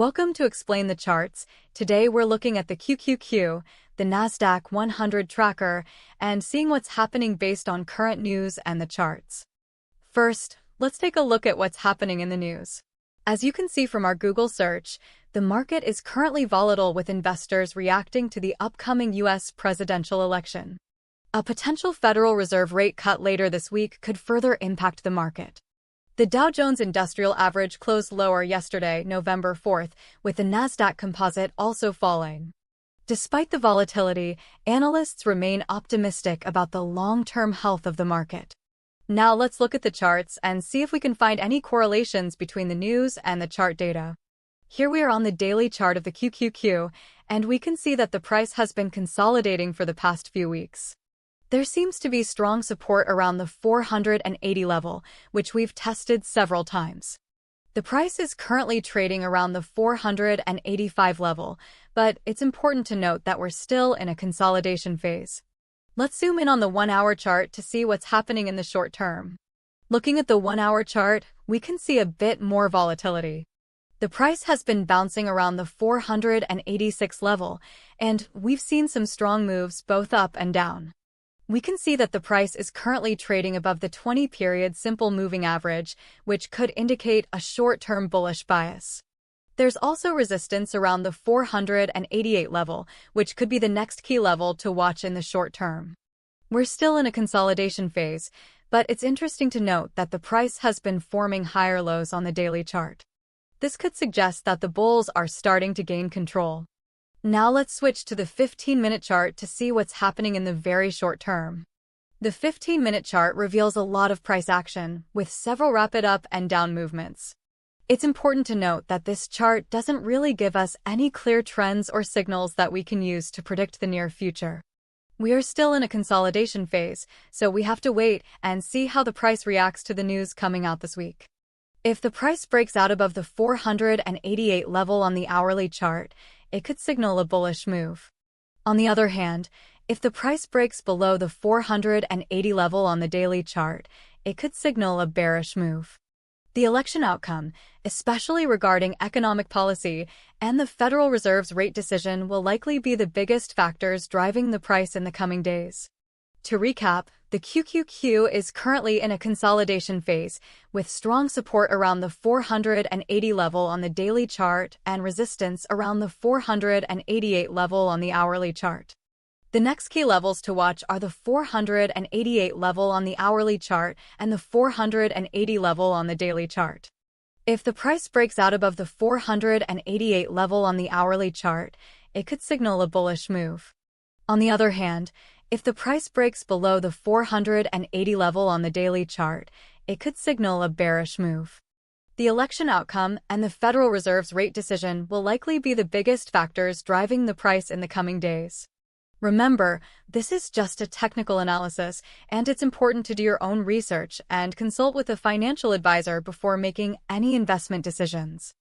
Welcome to Explain the Charts. Today we're looking at the QQQ, the Nasdaq 100 tracker, and seeing what's happening based on current news and the charts. First, let's take a look at what's happening in the news. As you can see from our Google search, the market is currently volatile with investors reacting to the upcoming U.S. presidential election. A potential Federal Reserve rate cut later this week could further impact the market. The Dow Jones Industrial Average closed lower yesterday, November 4th, with the Nasdaq Composite also falling. Despite the volatility, analysts remain optimistic about the long-term health of the market. Now let's look at the charts and see if we can find any correlations between the news and the chart data. Here we are on the daily chart of the QQQ, and we can see that the price has been consolidating for the past few weeks. There seems to be strong support around the 480 level, which we've tested several times. The price is currently trading around the 485 level, but it's important to note that we're still in a consolidation phase. Let's zoom in on the 1-hour chart to see what's happening in the short term. Looking at the 1-hour chart, we can see a bit more volatility. The price has been bouncing around the 486 level, and we've seen some strong moves both up and down. We can see that the price is currently trading above the 20-period simple moving average, which could indicate a short-term bullish bias. There's also resistance around the 488 level, which could be the next key level to watch in the short term. We're still in a consolidation phase, but it's interesting to note that the price has been forming higher lows on the daily chart. This could suggest that the bulls are starting to gain control. Now let's switch to the 15-minute chart to see what's happening in the very short term. The 15-minute chart reveals a lot of price action, with several rapid up and down movements. It's important to note that this chart doesn't really give us any clear trends or signals that we can use to predict the near future. We are still in a consolidation phase, so we have to wait and see how the price reacts to the news coming out this week. If the price breaks out above the 488 level on the hourly chart, it could signal a bullish move. On the other hand, if the price breaks below the 480 level on the daily chart, it could signal a bearish move. The election outcome, especially regarding economic policy and the Federal Reserve's rate decision, will likely be the biggest factors driving the price in the coming days. To recap, the QQQ is currently in a consolidation phase, with strong support around the 480 level on the daily chart and resistance around the 488 level on the hourly chart. The next key levels to watch are the 488 level on the hourly chart and the 480 level on the daily chart. If the price breaks out above the 488 level on the hourly chart, it could signal a bullish move. On the other hand, if the price breaks below the 480 level on the daily chart, it could signal a bearish move. The election outcome and the Federal Reserve's rate decision will likely be the biggest factors driving the price in the coming days. Remember, this is just a technical analysis, and it's important to do your own research and consult with a financial advisor before making any investment decisions.